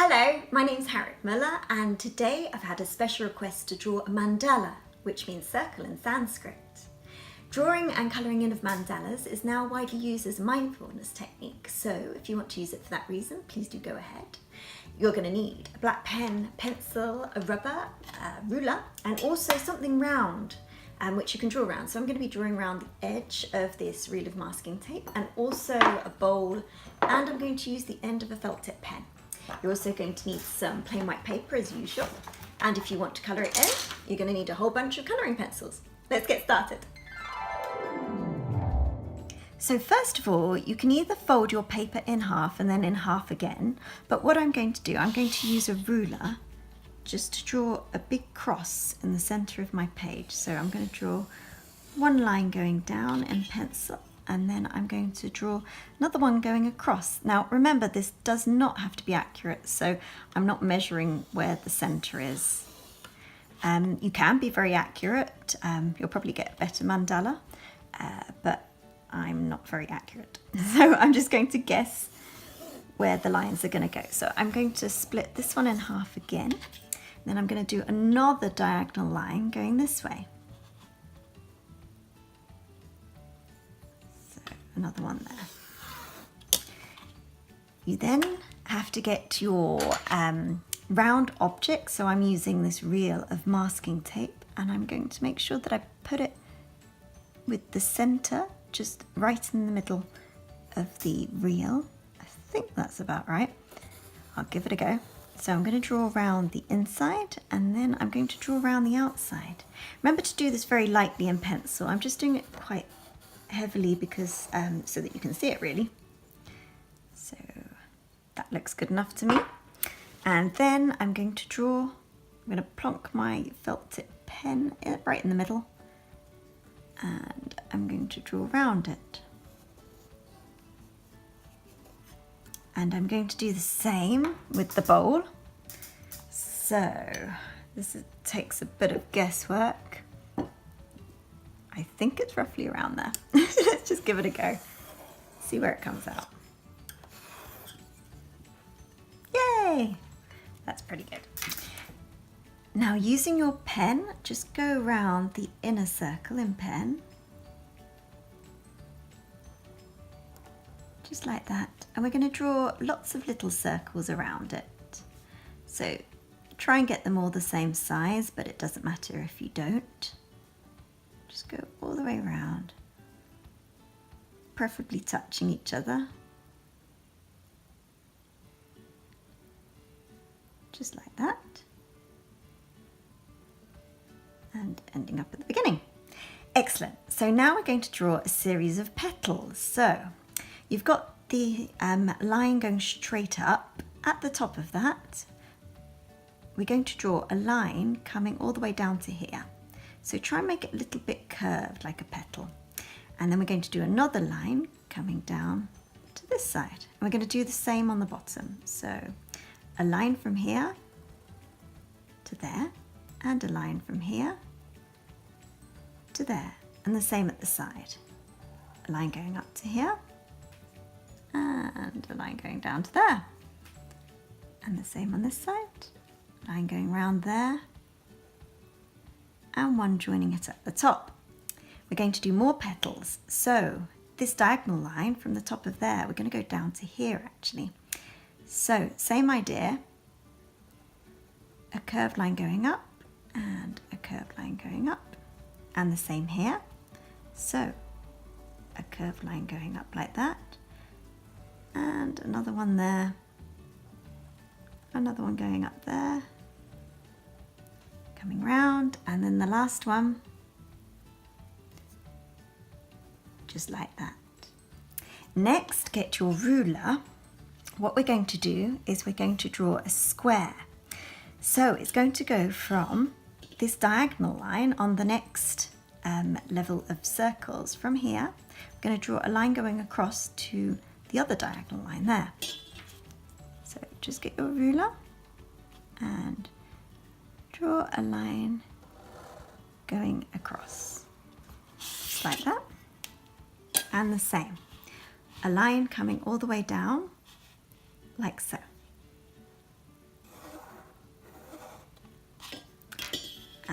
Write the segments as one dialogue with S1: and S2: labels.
S1: Hello, my name's Harriet Muller and today I've had a special request to draw a mandala, which means circle in Sanskrit. Drawing and colouring in of mandalas is now widely used as a mindfulness technique, so if you want to use it for that reason, please do go ahead. You're going to need a black pen, pencil, a rubber, a ruler, and also something round, which you can draw around. So I'm going to be drawing around the edge of this reel of masking tape and also a bowl, and I'm going to use the end of a felt tip pen. You're also going to need some plain white paper as usual, and if you want to colour it in, you're going to need a whole bunch of colouring pencils. Let's get started. So first of all, you can either fold your paper in half and then in half again, but what I'm going to do, I'm going to use a ruler just to draw a big cross in the centre of my page. So I'm going to draw one line going down in pencil, and then I'm going to draw another one going across. Now remember, this does not have to be accurate, so I'm not measuring where the centre is. You can be very accurate, you'll probably get a better mandala, but I'm not very accurate. So I'm just going to guess where the lines are going to go. So I'm going to split this one in half again, then I'm going to do another diagonal line going this way. Another one there. You then have to get your round object, so I'm using this reel of masking tape, and I'm going to make sure that I put it with the centre just right in the middle of the reel. I think that's about right. I'll give it a go. So I'm going to draw around the inside, and then I'm going to draw around the outside. Remember to do this very lightly in pencil. I'm just doing it quite heavily because so that you can see it really. So that looks good enough to me. And then I'm going to plonk my felt tip pen right in the middle, and I'm going to draw around it. And I'm going to do the same with the bowl. So takes a bit of guesswork. I think it's roughly around there. Let's just give it a go. See where it comes out. Yay! That's pretty good. Now using your pen, just go around the inner circle in pen. Just like that. And we're going to draw lots of little circles around it. So try and get them all the same size, but it doesn't matter if you don't. Just go all the way around, preferably touching each other. Just like that. And ending up at the beginning. Excellent. So now we're going to draw a series of petals. So you've got the line going straight up. At the top of that, we're going to draw a line coming all the way down to here. So try and make it a little bit curved like a petal. And then we're going to do another line coming down to this side. And we're going to do the same on the bottom. So a line from here to there, and a line from here to there, and the same at the side. A line going up to here, and a line going down to there. And the same on this side. Line going round there, and one joining it at the top. We're going to do more petals. So this diagonal line from the top of there, we're going to go down to here actually. So same idea, a curved line going up and a curved line going up, and the same here. So a curved line going up like that, and another one there, another one going up there, coming round, and then the last one just like that. Next, get your ruler. What we're going to do is we're going to draw a square. So it's going to go from this diagonal line on the next level of circles. From here, we're going to draw a line going across to the other diagonal line there. So just get your ruler and draw a line going across, just like that, and the same. A line coming all the way down, like so.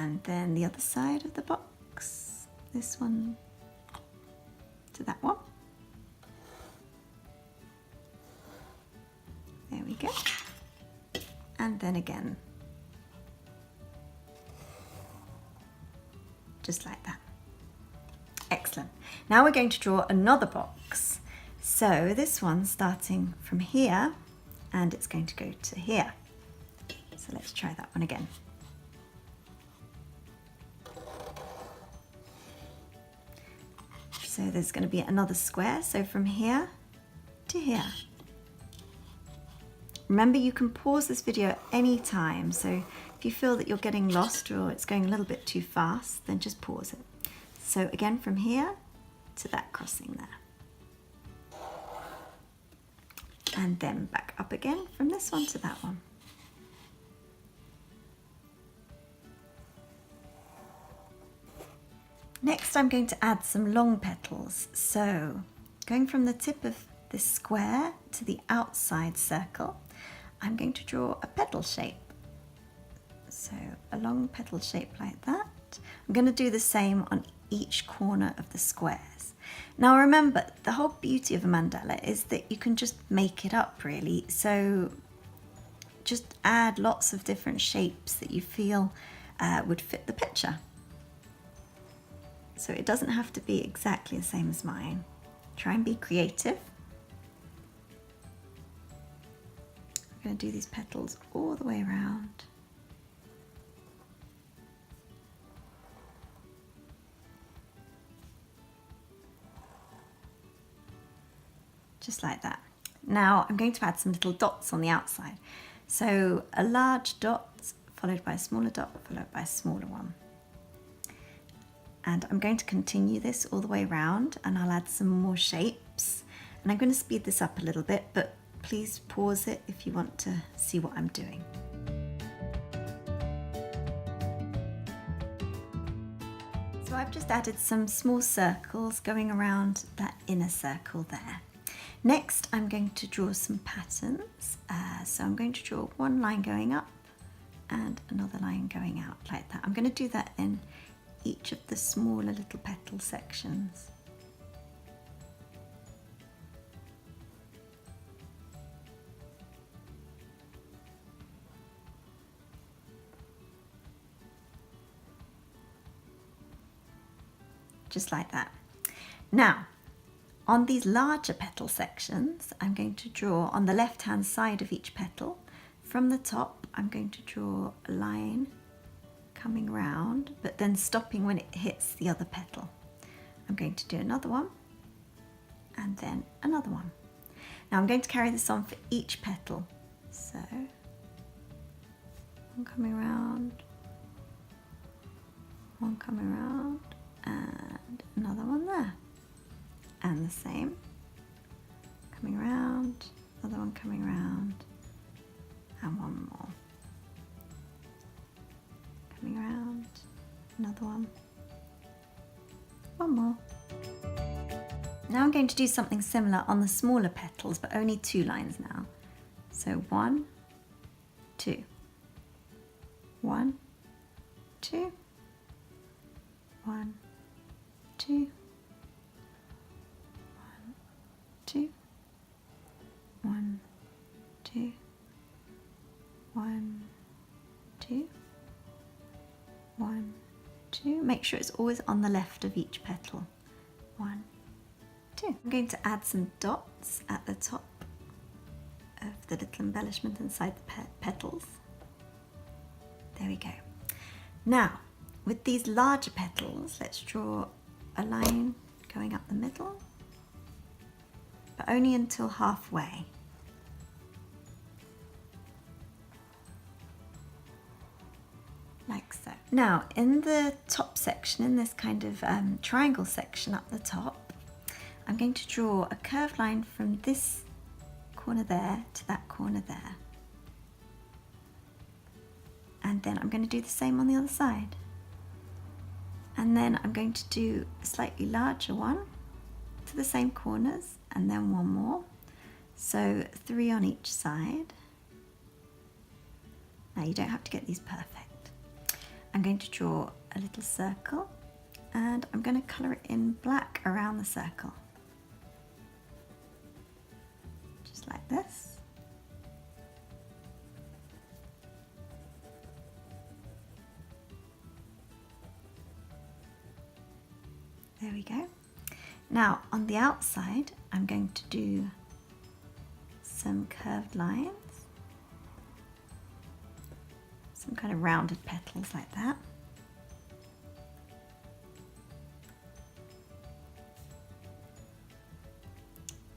S1: And then the other side of the box, this one to that one. There we go. And then again, just like that. Excellent. Now we're going to draw another box. So this one's starting from here and it's going to go to here. So let's try that one again. So there's going to be another square, so from here to here. Remember, you can pause this video at any time, so if you feel that you're getting lost or it's going a little bit too fast, then just pause it. So again, from here to that crossing there. And then back up again from this one to that one. Next, I'm going to add some long petals. So going from the tip of this square to the outside circle, I'm going to draw a petal shape. So a long petal shape like that. I'm going to do the same on each corner of the squares. Now remember, the whole beauty of a mandala is that you can just make it up really. So just add lots of different shapes that you feel would fit the picture. So it doesn't have to be exactly the same as mine. Try and be creative. I'm going to do these petals all the way around. Just like that. Now I'm going to add some little dots on the outside. So a large dot followed by a smaller dot followed by a smaller one. And I'm going to continue this all the way around and I'll add some more shapes. And I'm going to speed this up a little bit, but please pause it if you want to see what I'm doing. So I've just added some small circles going around that inner circle there. Next, I'm going to draw some patterns. So I'm going to draw one line going up and another line going out like that. I'm going to do that in each of the smaller little petal sections. Just like that. Now, on these larger petal sections, I'm going to draw on the left-hand side of each petal. From the top, I'm going to draw a line coming round, but then stopping when it hits the other petal. I'm going to do another one and then another one. Now I'm going to carry this on for each petal. So one coming round, one coming round, and another one there. And the same, coming round, another one coming round, and one more. Coming around, another one more. Now I'm going to do something similar on the smaller petals, but only 2 lines now. So 1, 2, 1, 2, 1, 2, 1, 2, 1, 2, 1, 2, 1, 2. Make sure it's always on the left of each petal. 1, 2. I'm going to add some dots at the top of the little embellishment inside the petals. There we go. Now, with these larger petals, let's draw a line going up the middle, but only until halfway. Like so. Now, in the top section, in this kind of triangle section up the top, I'm going to draw a curved line from this corner there to that corner there. And then I'm going to do the same on the other side. And then I'm going to do a slightly larger one to the same corners, and then one more. So 3 on each side. Now you don't have to get these perfect. I'm going to draw a little circle and I'm going to colour it in black around the circle. Just like this. There we go. Now on the outside I'm going to do some curved lines, some kind of rounded petals like that.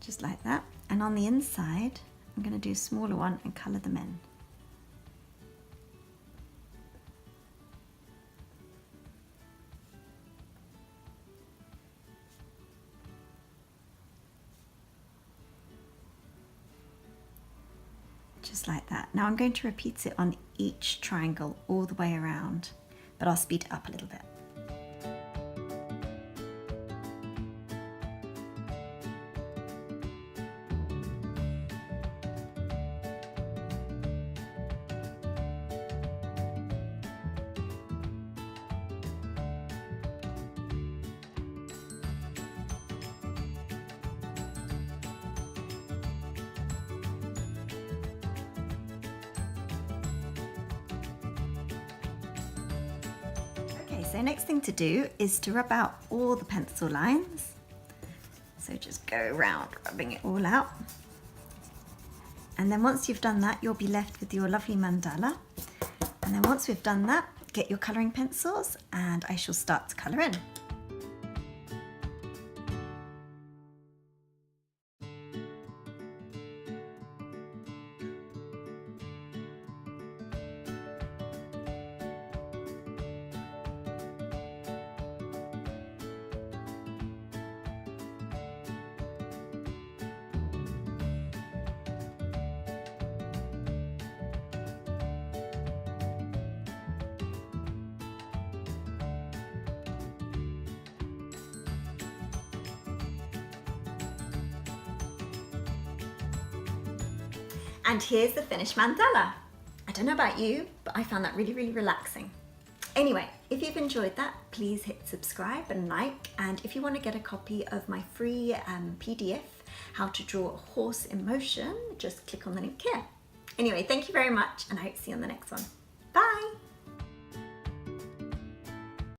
S1: Just like that. And on the inside I'm going to do a smaller one and colour them in. Just like that. Now I'm going to repeat it on each triangle all the way around, but I'll speed it up a little bit. So next thing to do is to rub out all the pencil lines. So just go around rubbing it all out. And then once you've done that, you'll be left with your lovely mandala. And then once we've done that, get your colouring pencils and I shall start to colour in. And here's the finished mandala. I don't know about you, but I found that really, really relaxing. Anyway, if you've enjoyed that, please hit subscribe and like. And if you want to get a copy of my free PDF, How to Draw a Horse in Motion, just click on the link here. Anyway, thank you very much and I hope to see you on the next one. Bye.